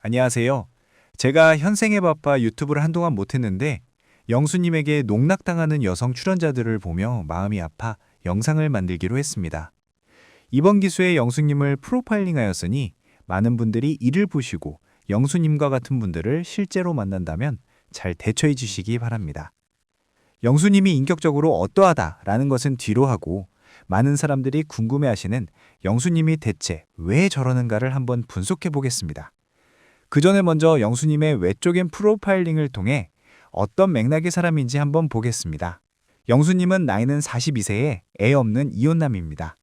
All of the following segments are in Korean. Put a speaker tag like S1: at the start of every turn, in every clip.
S1: 안녕하세요. 제가 현생에 바빠 유튜브를 한동안 못했는데 영수님에게 농락당하는 여성 출연자들을 보며 마음이 아파 영상을 만들기로 했습니다. 이번 기수에 영수님을 프로파일링하였으니 많은 분들이 이를 보시고 영수님과 같은 분들을 실제로 만난다면 잘 대처해 주시기 바랍니다. 영수님이 인격적으로 어떠하다라는 것은 뒤로 하고 많은 사람들이 궁금해하시는 영수님이 대체 왜 저러는가를 한번 분석해 보겠습니다. 그 전에 먼저 영수님의 외적인 프로파일링을 통해 어떤 맥락의 사람인지 한번 보겠습니다. 영수님은 나이는 42세에 애 없는 이혼남입니다.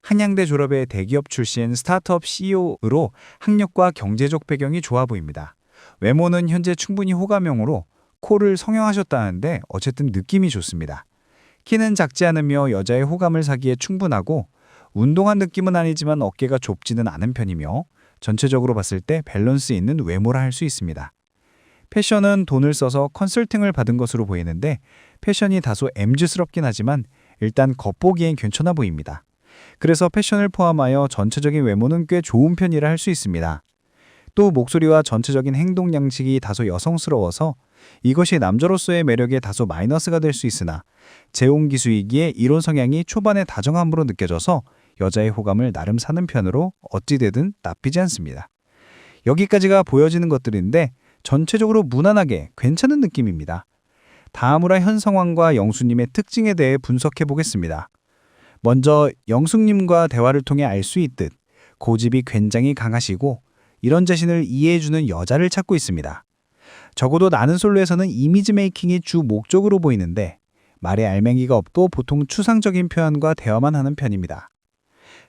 S1: 한양대 졸업의 대기업 출신 스타트업 CEO로 학력과 경제적 배경이 좋아 보입니다. 외모는 현재 충분히 호감형으로 코를 성형하셨다는데 어쨌든 느낌이 좋습니다. 키는 작지 않으며 여자의 호감을 사기에 충분하고 운동한 느낌은 아니지만 어깨가 좁지는 않은 편이며 전체적으로 봤을 때 밸런스 있는 외모라 할 수 있습니다. 패션은 돈을 써서 컨설팅을 받은 것으로 보이는데 패션이 다소 MZ스럽긴 하지만 일단 겉보기엔 괜찮아 보입니다. 그래서 패션을 포함하여 전체적인 외모는 꽤 좋은 편이라 할 수 있습니다. 또 목소리와 전체적인 행동 양식이 다소 여성스러워서 이것이 남자로서의 매력에 다소 마이너스가 될 수 있으나 재혼기수이기에 이론 성향이 초반에 다정함으로 느껴져서 여자의 호감을 나름 사는 편으로 어찌되든 나쁘지 않습니다. 여기까지가 보여지는 것들인데 전체적으로 무난하게 괜찮은 느낌입니다. 다음으로 현 상황과 영수님의 특징에 대해 분석해 보겠습니다. 먼저 영숙님과 대화를 통해 알 수 있듯 고집이 굉장히 강하시고 이런 자신을 이해해주는 여자를 찾고 있습니다. 적어도 나는 솔로에서는 이미지 메이킹이 주 목적으로 보이는데 말에 알맹이가 없고 보통 추상적인 표현과 대화만 하는 편입니다.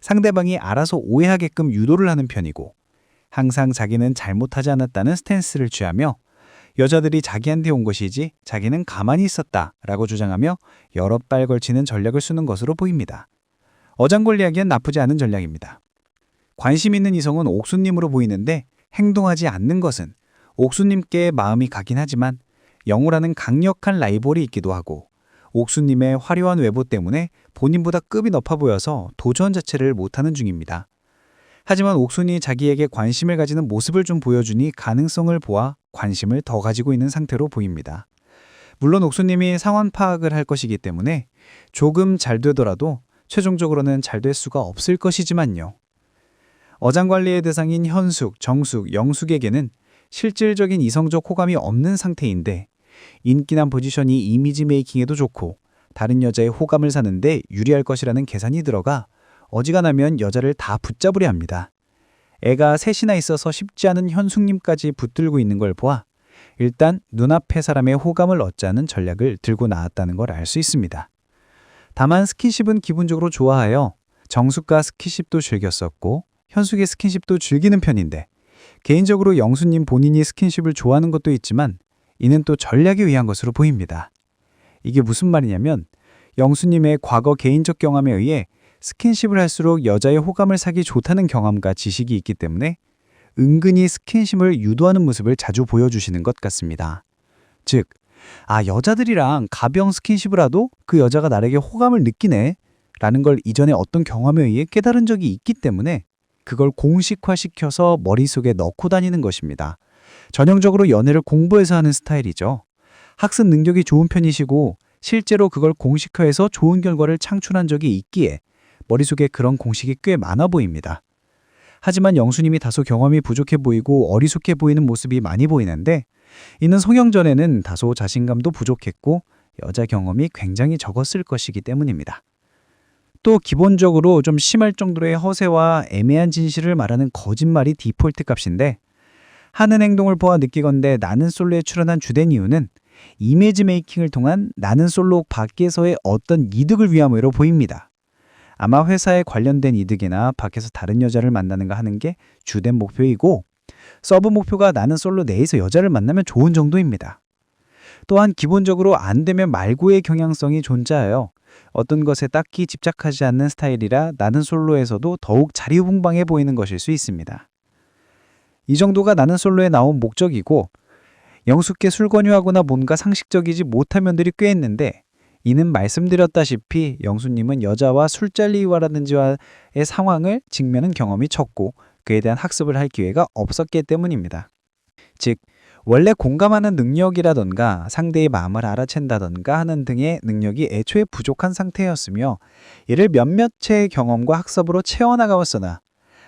S1: 상대방이 알아서 오해하게끔 유도를 하는 편이고 항상 자기는 잘못하지 않았다는 스탠스를 취하며 여자들이 자기한테 온 것이지 자기는 가만히 있었다 라고 주장하며 여러 발 걸치는 전략을 쓰는 것으로 보입니다. 어장관리하기엔 나쁘지 않은 전략입니다. 관심 있는 이성은 옥수님으로 보이는데 행동하지 않는 것은 옥수님께 마음이 가긴 하지만 영우라는 강력한 라이벌이 있기도 하고 옥수님의 화려한 외모 때문에 본인보다 급이 높아 보여서 도전 자체를 못하는 중입니다. 하지만 옥순이 자기에게 관심을 가지는 모습을 좀 보여주니 가능성을 보아 관심을 더 가지고 있는 상태로 보입니다. 물론 옥수님이 상황 파악을 할 것이기 때문에 조금 잘 되더라도 최종적으로는 잘 될 수가 없을 것이지만요. 어장관리의 대상인 현숙, 정숙, 영숙에게는 실질적인 이성적 호감이 없는 상태인데 인기남 포지션이 이미지 메이킹에도 좋고 다른 여자의 호감을 사는데 유리할 것이라는 계산이 들어가 어지간하면 여자를 다 붙잡으려 합니다. 애가 셋이나 있어서 쉽지 않은 현숙님까지 붙들고 있는 걸 보아 일단 눈앞의 사람의 호감을 얻자는 전략을 들고 나왔다는 걸 알 수 있습니다. 다만 스킨십은 기본적으로 좋아하여 정숙과 스킨십도 즐겼었고 현숙의 스킨십도 즐기는 편인데 개인적으로 영수님 본인이 스킨십을 좋아하는 것도 있지만 이는 또 전략에 의한 것으로 보입니다. 이게 무슨 말이냐면 영수님의 과거 개인적 경험에 의해 스킨십을 할수록 여자의 호감을 사기 좋다는 경험과 지식이 있기 때문에 은근히 스킨십을 유도하는 모습을 자주 보여주시는 것 같습니다. 즉, 여자들이랑 가벼운 스킨십을 하도 그 여자가 나에게 호감을 느끼네 라는 걸 이전에 어떤 경험에 의해 깨달은 적이 있기 때문에 그걸 공식화시켜서 머릿속에 넣고 다니는 것입니다. 전형적으로 연애를 공부해서 하는 스타일이죠. 학습 능력이 좋은 편이시고 실제로 그걸 공식화해서 좋은 결과를 창출한 적이 있기에 머릿속에 그런 공식이 꽤 많아 보입니다. 하지만 영수님이 다소 경험이 부족해 보이고 어리숙해 보이는 모습이 많이 보이는데 이는 성형 전에는 다소 자신감도 부족했고 여자 경험이 굉장히 적었을 것이기 때문입니다. 또 기본적으로 좀 심할 정도의 허세와 애매한 진실을 말하는 거짓말이 디폴트 값인데 하는 행동을 보아 느끼건대 나는 솔로에 출연한 주된 이유는 이미지 메이킹을 통한 나는 솔로 밖에서의 어떤 이득을 위함으로 보입니다. 아마 회사에 관련된 이득이나 밖에서 다른 여자를 만나는가 하는 게 주된 목표이고 서브 목표가 나는 솔로 내에서 여자를 만나면 좋은 정도입니다. 또한 기본적으로 안 되면 말고의 경향성이 존재하여 어떤 것에 딱히 집착하지 않는 스타일이라 나는 솔로에서도 더욱 자리우분방해 보이는 것일 수 있습니다. 이 정도가 나는 솔로에 나온 목적이고 영숙께 술 권유하거나 뭔가 상식적이지 못한 면들이 꽤 있는데 이는 말씀드렸다시피 영수님은 여자와 술자리와라든지와의 상황을 직면한 경험이 적고 그에 대한 학습을 할 기회가 없었기 때문입니다.
S2: 즉 원래 공감하는 능력이라던가 상대의 마음을 알아챈다던가 하는 등의 능력이 애초에 부족한 상태였으며 이를 몇몇의 경험과 학습으로 채워나가왔으나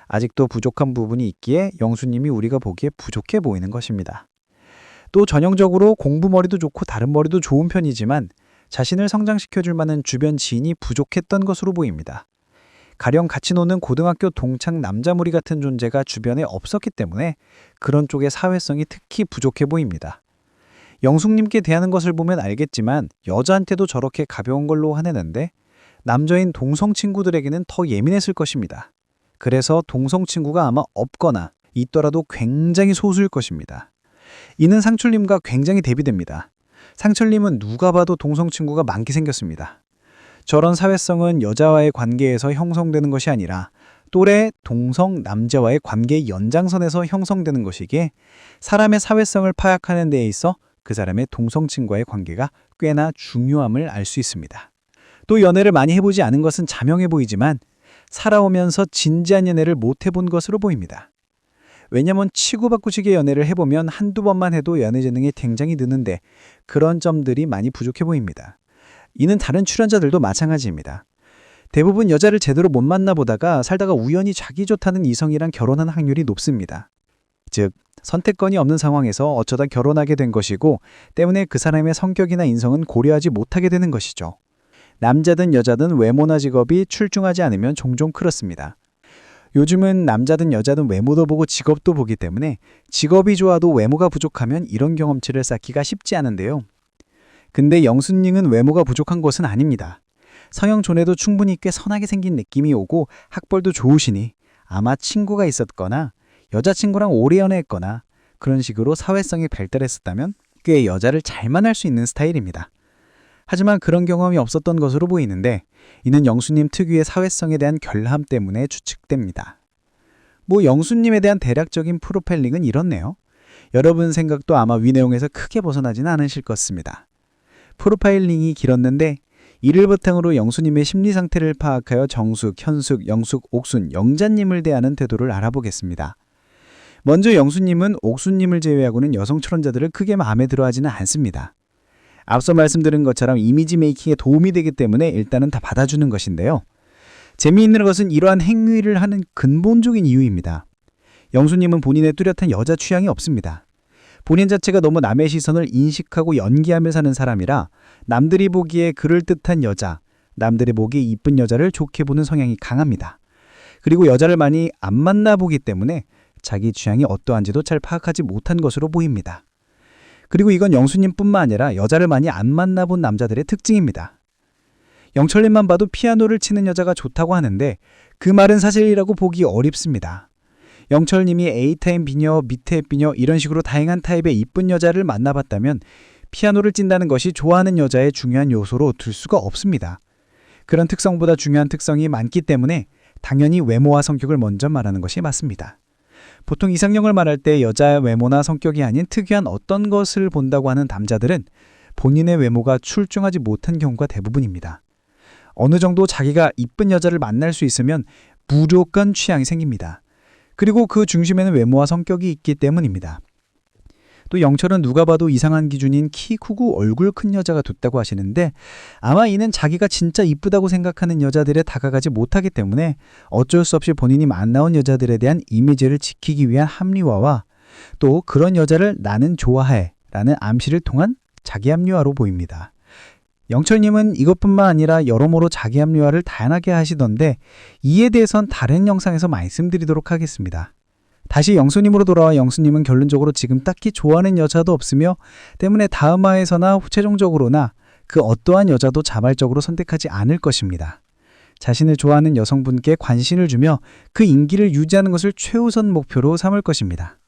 S2: 아직도 부족한 부분이 있기에 영수님이 우리가 보기에 부족해 보이는 것입니다. 또 전형적으로 공부 머리도 좋고 다른 머리도 좋은 편이지만 자신을 성장시켜줄 만한 주변 지인이 부족했던 것으로 보입니다. 가령 같이 노는 고등학교 동창 남자무리 같은 존재가 주변에 없었기 때문에 그런 쪽의 사회성이 특히 부족해 보입니다. 영숙님께 대하는 것을 보면 알겠지만 여자한테도 저렇게 가벼운 걸로 화내는데 남자인 동성 친구들에게는 더 예민했을 것입니다. 그래서 동성 친구가 아마 없거나 있더라도 굉장히 소수일 것입니다. 이는 상철님과 굉장히 대비됩니다. 상철님은 누가 봐도 동성 친구가 많게 생겼습니다. 저런 사회성은 여자와의 관계에서 형성되는 것이 아니라 또래 동성 남자와의 관계의 연장선에서 형성되는 것이기에 사람의 사회성을 파악하는 데에 있어 그 사람의 동성 친구와의 관계가 꽤나 중요함을 알 수 있습니다. 또 연애를 많이 해보지 않은 것은 자명해 보이지만 살아오면서 진지한 연애를 못 해본 것으로 보입니다. 왜냐면 치고받고식의 연애를 해보면 한두 번만 해도 연애 재능이 굉장히 느는데 그런 점들이 많이 부족해 보입니다. 이는 다른 출연자들도 마찬가지입니다. 대부분 여자를 제대로 못 만나보다가 살다가 우연히 자기 좋다는 이성이랑 결혼한 확률이 높습니다. 즉, 선택권이 없는 상황에서 어쩌다 결혼하게 된 것이고 때문에 그 사람의 성격이나 인성은 고려하지 못하게 되는 것이죠. 남자든 여자든 외모나 직업이 출중하지 않으면 종종 그렇습니다. 요즘은 남자든 여자든 외모도 보고 직업도 보기 때문에 직업이 좋아도 외모가 부족하면 이런 경험치를 쌓기가 쉽지 않은데요. 근데 영수님은 외모가 부족한 것은 아닙니다. 성형 존에도 충분히 꽤 선하게 생긴 느낌이 오고 학벌도 좋으시니 아마 친구가 있었거나 여자친구랑 오래 연애했거나 그런 식으로 사회성이 발달했었다면 꽤 여자를 잘 만날 수 있는 스타일입니다. 하지만 그런 경험이 없었던 것으로 보이는데 이는 영수님 특유의 사회성에 대한 결함 때문에 추측됩니다. 영수님에 대한 대략적인 프로파일링은 이렇네요. 여러분 생각도 아마 위 내용에서 크게 벗어나지는 않으실 것 같습니다. 프로파일링이 길었는데 이를 바탕으로 영수님의 심리 상태를 파악하여 정숙, 현숙, 영숙, 옥순, 영자님을 대하는 태도를 알아보겠습니다. 먼저 영수님은 옥순님을 제외하고는 여성 출연자들을 크게 마음에 들어하지는 않습니다. 앞서 말씀드린 것처럼 이미지 메이킹에 도움이 되기 때문에 일단은 다 받아주는 것인데요. 재미있는 것은 이러한 행위를 하는 근본적인 이유입니다. 영수님은 본인의 뚜렷한 여자 취향이 없습니다. 본인 자체가 너무 남의 시선을 인식하고 연기하며 사는 사람이라 남들이 보기에 그럴듯한 여자, 남들이 보기에 이쁜 여자를 좋게 보는 성향이 강합니다. 그리고 여자를 많이 안 만나보기 때문에 자기 취향이 어떠한지도 잘 파악하지 못한 것으로 보입니다. 그리고 이건 영수님뿐만 아니라 여자를 많이 안 만나본 남자들의 특징입니다. 영철님만 봐도 피아노를 치는 여자가 좋다고 하는데 그 말은 사실이라고 보기 어렵습니다. 영철님이 A타입 비녀, B타입 비녀 이런 식으로 다양한 타입의 이쁜 여자를 만나봤다면 피아노를 찐다는 것이 좋아하는 여자의 중요한 요소로 둘 수가 없습니다. 그런 특성보다 중요한 특성이 많기 때문에 당연히 외모와 성격을 먼저 말하는 것이 맞습니다. 보통 이상형을 말할 때 여자의 외모나 성격이 아닌 특이한 어떤 것을 본다고 하는 남자들은 본인의 외모가 출중하지 못한 경우가 대부분입니다. 어느 정도 자기가 이쁜 여자를 만날 수 있으면 무조건 취향이 생깁니다. 그리고 그 중심에는 외모와 성격이 있기 때문입니다. 또 영철은 누가 봐도 이상한 기준인 키 크고 얼굴 큰 여자가 좋다고 하시는데 아마 이는 자기가 진짜 이쁘다고 생각하는 여자들에 다가가지 못하기 때문에 어쩔 수 없이 본인이 만나온 여자들에 대한 이미지를 지키기 위한 합리화와 또 그런 여자를 나는 좋아해 라는 암시를 통한 자기 합리화로 보입니다. 영철님은 이것뿐만 아니라 여러모로 자기 합리화를 다양하게 하시던데 이에 대해선 다른 영상에서 말씀드리도록 하겠습니다. 다시 영수님으로 돌아와 영수님은 결론적으로 지금 딱히 좋아하는 여자도 없으며 때문에 다음 화에서나 최종적으로나 그 어떠한 여자도 자발적으로 선택하지 않을 것입니다. 자신을 좋아하는 여성분께 관심을 주며 그 인기를 유지하는 것을 최우선 목표로 삼을 것입니다.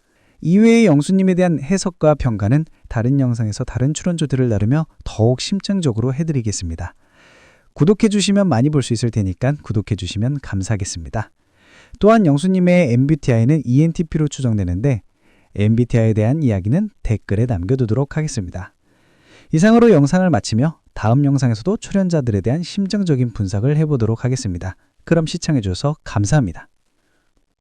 S2: 이외의 영수님에 대한 해석과 평가는 다른 영상에서 다른 출연자들을 나누며 더욱 심층적으로 해드리겠습니다. 구독해주시면 많이 볼 수 있을 테니까 구독해주시면 감사하겠습니다. 또한 영수님의 MBTI는 ENTP로 추정되는데 MBTI에 대한 이야기는 댓글에 남겨두도록 하겠습니다. 이상으로 영상을 마치며 다음 영상에서도 출연자들에 대한 심층적인 분석을 해보도록 하겠습니다. 그럼 시청해주셔서 감사합니다.